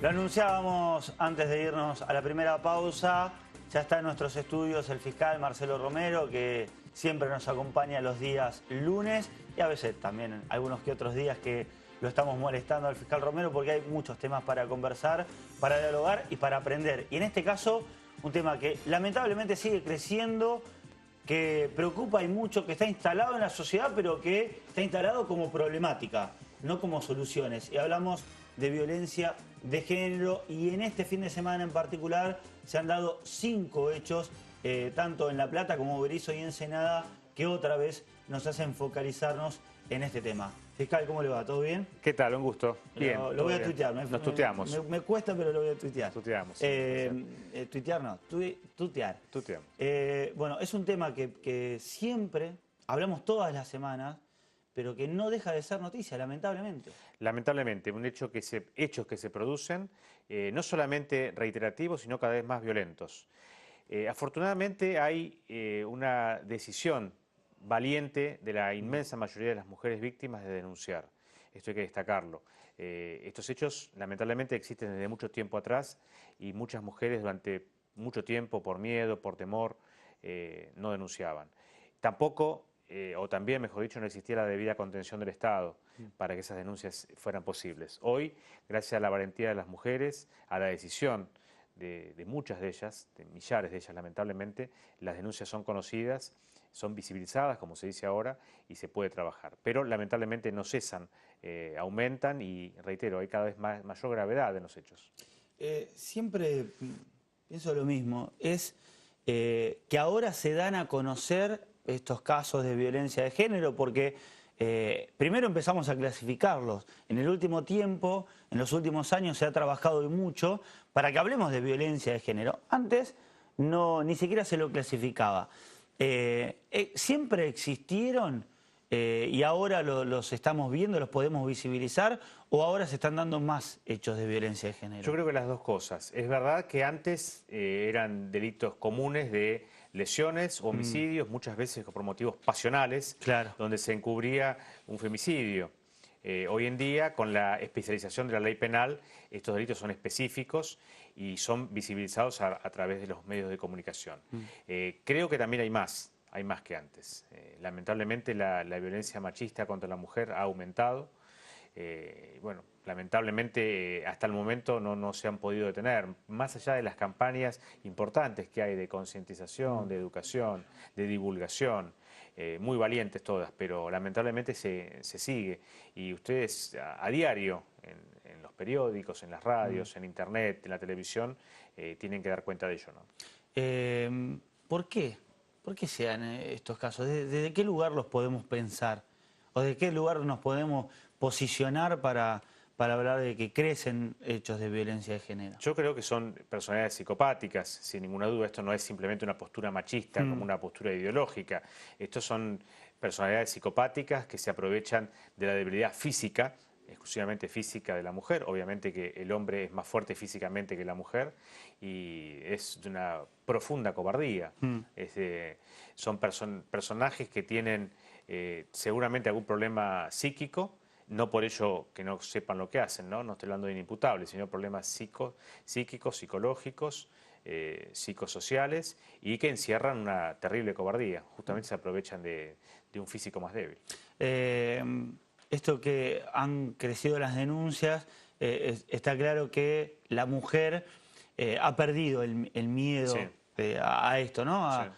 Lo anunciábamos antes de irnos a la primera pausa. Ya está en nuestros estudios el fiscal Marcelo Romero, que siempre nos acompaña los días lunes y a veces también algunos que otros días que lo estamos molestando al fiscal Romero porque hay muchos temas para conversar, para dialogar y para aprender. Y en este caso, un tema que lamentablemente sigue creciendo, que preocupa y mucho, que está instalado en la sociedad, pero que está instalado como problemática, no como soluciones. Y hablamos de violencia de género y en este fin de semana en particular se han dado 5 hechos, tanto en La Plata como Berisso y Ensenada, que otra vez nos hacen focalizarnos en este tema. Fiscal, ¿cómo le va? ¿Todo bien? ¿Qué tal? Un gusto. Bien. Lo voy a tuitear. Nos tuteamos. Me cuesta, pero lo voy a tuitear. Tuteamos. Tuitear no, tutear. Tuteamos. Bueno, es un tema que siempre hablamos todas las semanas, pero que no deja de ser noticia, lamentablemente. Lamentablemente, hechos que se producen, no solamente reiterativos, sino cada vez más violentos. Afortunadamente hay una decisión valiente de la inmensa mayoría de las mujeres víctimas de denunciar. Esto hay que destacarlo. Estos hechos lamentablemente existen desde mucho tiempo atrás y muchas mujeres durante mucho tiempo, por miedo, por temor, no denunciaban. Tampoco, o también, mejor dicho, no existía la debida contención del Estado para que esas denuncias fueran posibles. Hoy, gracias a la valentía de las mujeres, a la decisión de muchas de ellas, de millares de ellas lamentablemente, las denuncias son conocidas, son visibilizadas, como se dice ahora, y se puede trabajar. Pero lamentablemente no cesan, aumentan y, reitero, hay cada vez mayor gravedad en los hechos. Siempre pienso lo mismo, es que ahora se dan a conocer estos casos de violencia de género porque primero empezamos a clasificarlos. En el último tiempo, en los últimos años se ha trabajado y mucho para que hablemos de violencia de género. Antes ni siquiera se lo clasificaba. ¿Siempre existieron y ahora los estamos viendo, los podemos visibilizar o ahora se están dando más hechos de violencia de género? Yo creo que las dos cosas. Es verdad que antes eran delitos comunes de lesiones, homicidios, muchas veces por motivos pasionales, claro, donde se encubría un femicidio. Hoy en día, con la especialización de la ley penal, estos delitos son específicos y son visibilizados a través de los medios de comunicación. Creo que también hay más que antes. Lamentablemente la violencia machista contra la mujer ha aumentado. Bueno, lamentablemente hasta el momento no se han podido detener, más allá de las campañas importantes que hay de concientización, de educación, de divulgación, muy valientes todas, pero lamentablemente se sigue. Y ustedes a diario, en los periódicos, en las radios, en internet, en la televisión, tienen que dar cuenta de ello, ¿no? ¿Por qué? ¿Por qué se dan estos casos? ¿Desde qué lugar los podemos pensar? ¿O de qué lugar nos podemos posicionar para hablar de que crecen hechos de violencia de género? Yo creo que son personalidades psicopáticas, sin ninguna duda. Esto no es simplemente una postura machista como una postura ideológica. Estos son personalidades psicopáticas que se aprovechan de la debilidad física, exclusivamente física de la mujer. Obviamente que el hombre es más fuerte físicamente que la mujer y es de una profunda cobardía. Son personajes que tienen seguramente algún problema psíquico, no por ello que no sepan lo que hacen, no estoy hablando de inimputables, sino problemas psíquicos, psicológicos, psicosociales y que encierran una terrible cobardía. Justamente se aprovechan de un físico más débil. Esto que han crecido las denuncias, está claro que la mujer ha perdido el miedo a esto, ¿no?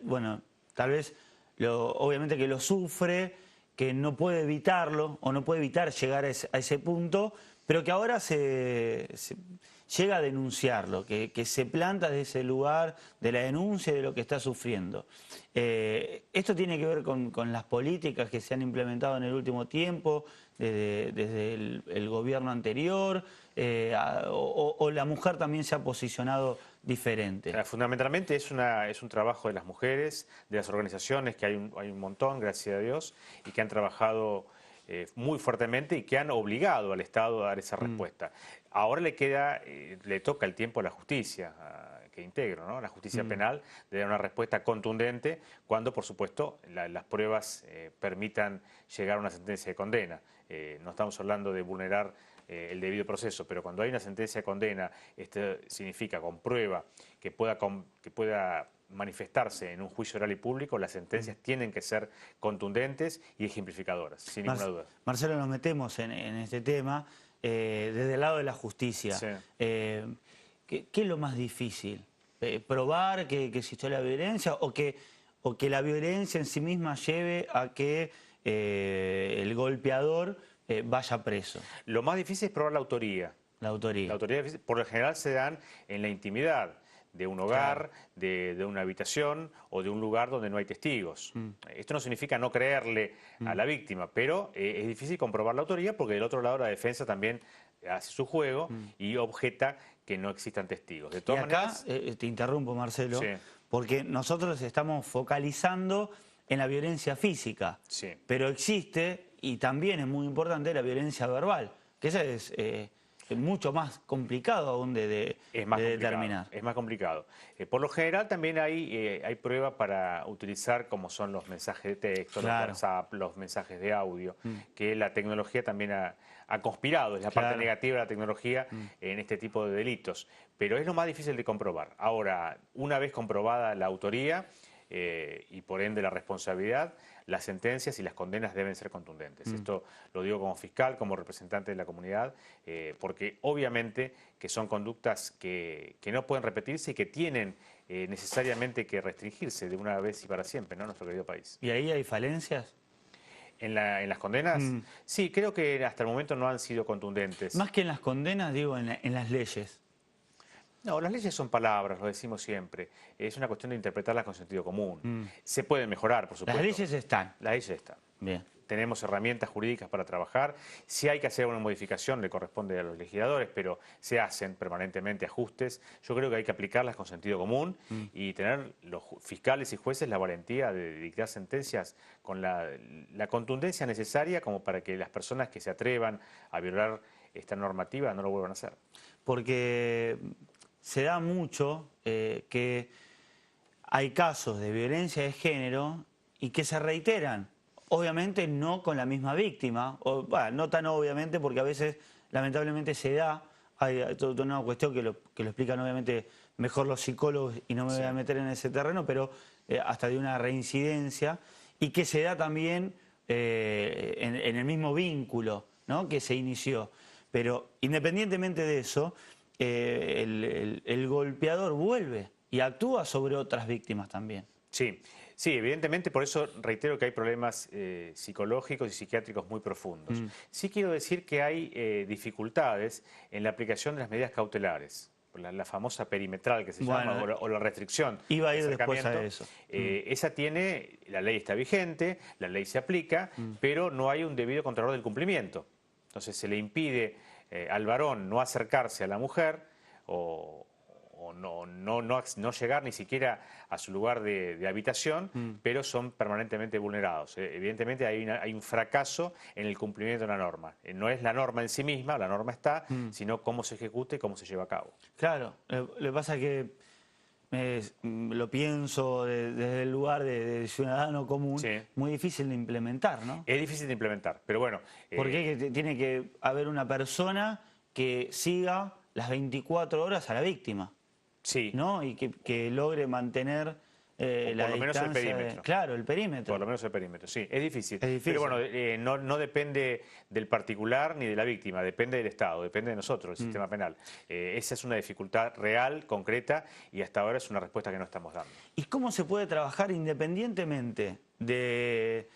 Bueno, tal vez, obviamente que lo sufre, que no puede evitarlo o no puede evitar llegar a ese punto, pero que ahora llega a denunciarlo, que se planta desde ese lugar de la denuncia de lo que está sufriendo. Esto tiene que ver con las políticas que se han implementado en el último tiempo, desde el gobierno anterior, o la mujer también se ha posicionado diferente. Fundamentalmente es un trabajo de las mujeres, de las organizaciones, que hay un montón, gracias a Dios, y que han trabajado muy fuertemente y que han obligado al Estado a dar esa respuesta. Ahora le toca el tiempo a la justicia, que integro, ¿no? La justicia penal de dar una respuesta contundente cuando, por supuesto, las pruebas permitan llegar a una sentencia de condena. No estamos hablando de vulnerar el debido proceso, pero cuando hay una sentencia de condena, esto significa con prueba que pueda manifestarse en un juicio oral y público, las sentencias tienen que ser contundentes y ejemplificadoras, sin ninguna duda. Marcelo, nos metemos en este tema desde el lado de la justicia. Sí. ¿Qué es lo más difícil? ¿Probar que existió la violencia o que la violencia en sí misma lleve a que el golpeador vaya preso? Lo más difícil es probar la autoría. La autoría. La autoría, por lo general, se dan en la intimidad de un hogar, de una habitación o de un lugar donde no hay testigos. Esto no significa no creerle a la víctima, pero es difícil comprobar la autoría porque del otro lado la defensa también hace su juego y objeta que no existan testigos. De todas maneras, te interrumpo, Marcelo, sí, porque nosotros estamos focalizando en la violencia física, sí, pero existe, y también es muy importante, la violencia verbal, que esa es mucho más complicado aún de determinar. Es más complicado. Por lo general también hay pruebas para utilizar como son los mensajes de texto, Claro. los WhatsApp, los mensajes de audio, que la tecnología también ha conspirado, es la parte negativa de la tecnología en este tipo de delitos. Pero es lo más difícil de comprobar. Ahora, una vez comprobada la autoría y por ende la responsabilidad, las sentencias y las condenas deben ser contundentes. Esto lo digo como fiscal, como representante de la comunidad, porque obviamente que son conductas que no pueden repetirse y que tienen necesariamente que restringirse de una vez y para siempre, ¿no?, en nuestro querido país. ¿Y ahí hay falencias? ¿En las condenas? Sí, creo que hasta el momento no han sido contundentes. Más que en las condenas, digo, en las leyes. No, las leyes son palabras, lo decimos siempre. Es una cuestión de interpretarlas con sentido común. Se pueden mejorar, por supuesto. Las leyes están. Las leyes están. Bien. Tenemos herramientas jurídicas para trabajar. Si hay que hacer una modificación, le corresponde a los legisladores, pero se hacen permanentemente ajustes. Yo creo que hay que aplicarlas con sentido común y tener los fiscales y jueces la valentía de dictar sentencias con la contundencia necesaria como para que las personas que se atrevan a violar esta normativa no lo vuelvan a hacer. Porque se da mucho que hay casos de violencia de género y que se reiteran. Obviamente no con la misma víctima, no tan obviamente porque a veces lamentablemente se da, hay toda una cuestión que lo explican obviamente mejor los psicólogos y no me voy a meter en ese terreno, pero hasta de una reincidencia y que se da también en el mismo vínculo, ¿no?, que se inició. Pero independientemente de eso, el golpeador vuelve y actúa sobre otras víctimas también. Sí. Sí, evidentemente, por eso reitero que hay problemas psicológicos y psiquiátricos muy profundos. Sí quiero decir que hay dificultades en la aplicación de las medidas cautelares, la famosa perimetral que se llama, o la restricción. Iba a ir después a eso. Esa tiene, la ley está vigente, la ley se aplica, pero no hay un debido control del cumplimiento. Entonces se le impide al varón no acercarse a la mujer o no llegar ni siquiera a su lugar de habitación, pero son permanentemente vulnerados. Evidentemente hay un fracaso en el cumplimiento de la norma. No es la norma en sí misma, la norma está, sino cómo se ejecuta y cómo se lleva a cabo. Claro, lo que pasa es que lo pienso desde el lugar de ciudadano común, muy difícil de implementar, ¿no? Es difícil de implementar, pero bueno. Porque tiene que haber una persona que siga las 24 horas a la víctima. Sí. ¿No? Y que logre mantener la por lo menos el distancia. perímetro. Claro, el perímetro. Por lo menos el perímetro, sí. Es difícil. Es difícil. Pero bueno, no depende del particular ni de la víctima, depende del Estado, depende de nosotros, el sistema penal. Esa es una dificultad real, concreta, y hasta ahora es una respuesta que no estamos dando. ¿Y cómo se puede trabajar independientemente de...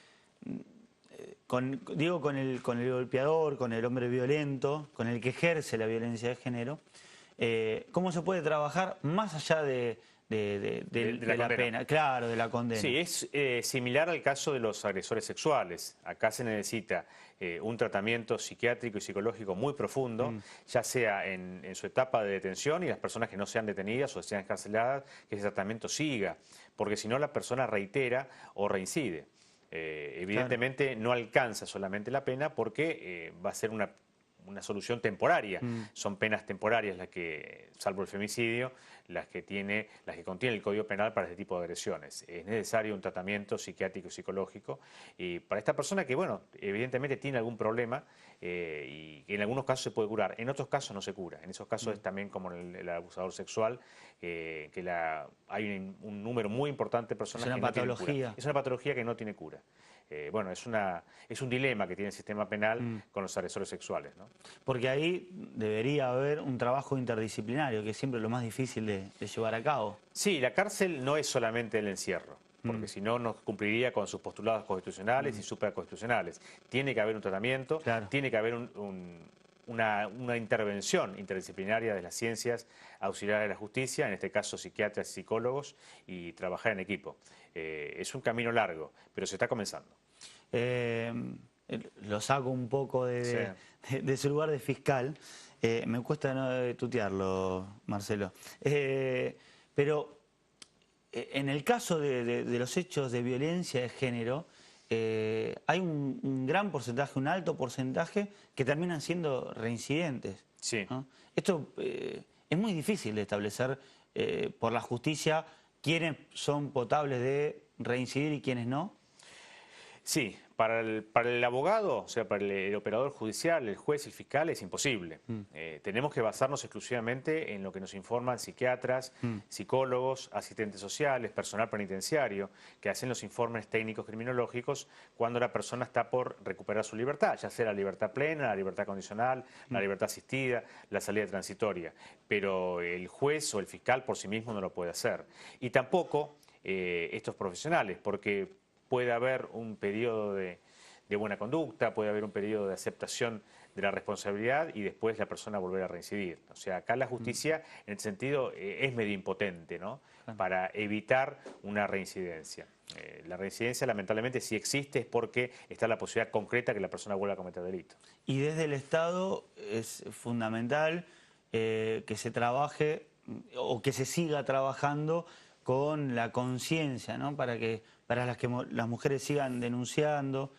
con el golpeador, con el hombre violento, con el que ejerce la violencia de género? ¿Cómo se puede trabajar más allá de la pena? Claro, de la condena. Sí, es similar al caso de los agresores sexuales. Acá se necesita un tratamiento psiquiátrico y psicológico muy profundo, ya sea en su etapa de detención y las personas que no sean detenidas o sean encarceladas, que ese tratamiento siga, porque si no la persona reitera o reincide. Evidentemente no alcanza solamente la pena porque va a ser una una solución temporaria. Son penas temporarias las que, salvo el femicidio, las que contiene el Código Penal para este tipo de agresiones. Es necesario un tratamiento psiquiátrico y psicológico y para esta persona que, bueno, evidentemente tiene algún problema y que en algunos casos se puede curar, en otros casos no se cura. En esos casos es también como el abusador sexual, que hay un número muy importante de personas que no tienen cura. Es una patología que no tiene cura. Bueno, es un dilema que tiene el sistema penal con los agresores sexuales, ¿no? Porque ahí debería haber un trabajo interdisciplinario, que es siempre lo más difícil de llevar a cabo. Sí, la cárcel no es solamente el encierro, porque si no, no cumpliría con sus postulados constitucionales y supraconstitucionales. Tiene que haber un tratamiento, tiene que haber una intervención interdisciplinaria de las ciencias auxiliares de la justicia, en este caso psiquiatras y psicólogos, y trabajar en equipo. Es un camino largo, pero se está comenzando. Lo saco un poco de su lugar de fiscal. Me cuesta no tutearlo, Marcelo. Pero en el caso de los hechos de violencia de género, hay un gran porcentaje, un alto porcentaje que terminan siendo reincidentes. Sí. ¿No? Esto es muy difícil de establecer por la justicia quiénes son potables de reincidir y quiénes no. Sí, para el abogado, o sea, para el operador judicial, el juez y el fiscal es imposible. Tenemos que basarnos exclusivamente en lo que nos informan psiquiatras, psicólogos, asistentes sociales, personal penitenciario, que hacen los informes técnicos criminológicos cuando la persona está por recuperar su libertad, ya sea la libertad plena, la libertad condicional, la libertad asistida, la salida transitoria. Pero el juez o el fiscal por sí mismo no lo puede hacer. Y tampoco estos profesionales, porque puede haber un periodo de buena conducta, puede haber un periodo de aceptación de la responsabilidad y después la persona volver a reincidir. O sea, acá la justicia, en ese sentido, es medio impotente, ¿no? Para evitar una reincidencia. La reincidencia, lamentablemente, si existe es porque está la posibilidad concreta que la persona vuelva a cometer delito. Y desde el Estado es fundamental que se trabaje o que se siga trabajando con la conciencia, ¿no? Para que las mujeres sigan denunciando,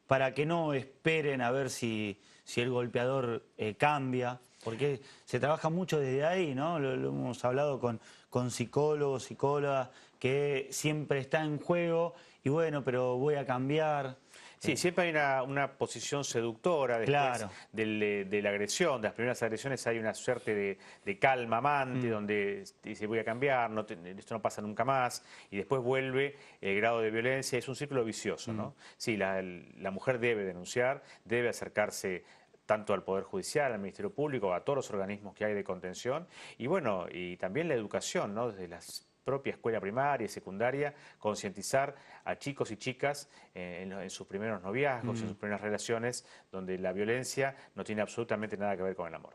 para que no esperen a ver si el golpeador cambia, porque se trabaja mucho desde ahí, ¿no? Lo hemos hablado con psicólogos, psicólogas, que siempre está en juego y bueno, pero voy a cambiar. Sí, siempre hay una posición seductora después de la agresión, de las primeras agresiones hay una suerte de calma amante donde dice voy a cambiar, esto no pasa nunca más y después vuelve el grado de violencia, es un círculo vicioso, ¿no? Sí, la mujer debe denunciar, debe acercarse tanto al Poder Judicial, al Ministerio Público, a todos los organismos que hay de contención y bueno, y también la educación, ¿no? Desde las propia escuela primaria y secundaria, concientizar a chicos y chicas en sus primeros noviazgos, en sus primeras relaciones, donde la violencia no tiene absolutamente nada que ver con el amor.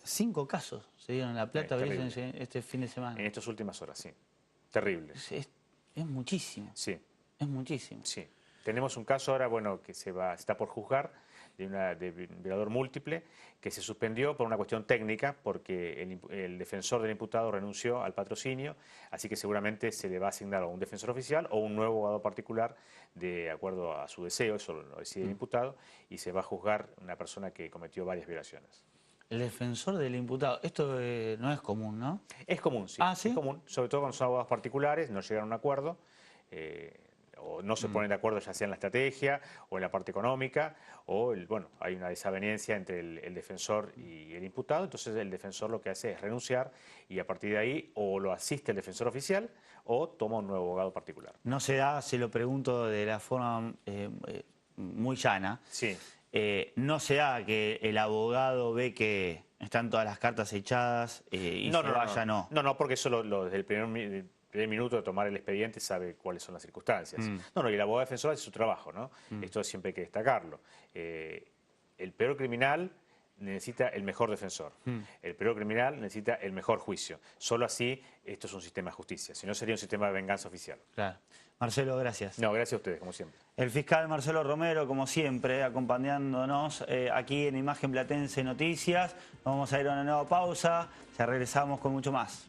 5 casos se dieron en La Plata este fin de semana. En estas últimas horas, sí. Terrible. Es muchísimo. Sí. Es muchísimo. Sí. Tenemos un caso ahora, bueno, que está por juzgar, de violador múltiple, que se suspendió por una cuestión técnica, porque el defensor del imputado renunció al patrocinio, así que seguramente se le va a asignar a un defensor oficial o un nuevo abogado particular, de acuerdo a su deseo, eso lo decide el imputado, y se va a juzgar una persona que cometió varias violaciones. El defensor del imputado, esto no es común, ¿no? Es común, sí. ¿Ah, sí? Es común, sobre todo con los abogados particulares, no llegaron a un acuerdo, o no se ponen de acuerdo ya sea en la estrategia o en la parte económica, o bueno, hay una desavenencia entre el defensor y el imputado, entonces el defensor lo que hace es renunciar y a partir de ahí o lo asiste el defensor oficial o toma un nuevo abogado particular. No se da, se lo pregunto de la forma muy llana, sí. No se da que el abogado ve que están todas las cartas echadas y no, No, porque eso desde el primer minuto de tomar el expediente sabe cuáles son las circunstancias. No, y el abogado defensor hace su trabajo, ¿no? Esto siempre hay que destacarlo. El peor criminal necesita el mejor defensor. El peor criminal necesita el mejor juicio. Solo así esto es un sistema de justicia, si no sería un sistema de venganza oficial. Claro. Marcelo, gracias. No, gracias a ustedes, como siempre. El fiscal Marcelo Romero, como siempre, acompañándonos aquí en Imagen Platense Noticias. Vamos a ir a una nueva pausa, ya regresamos con mucho más.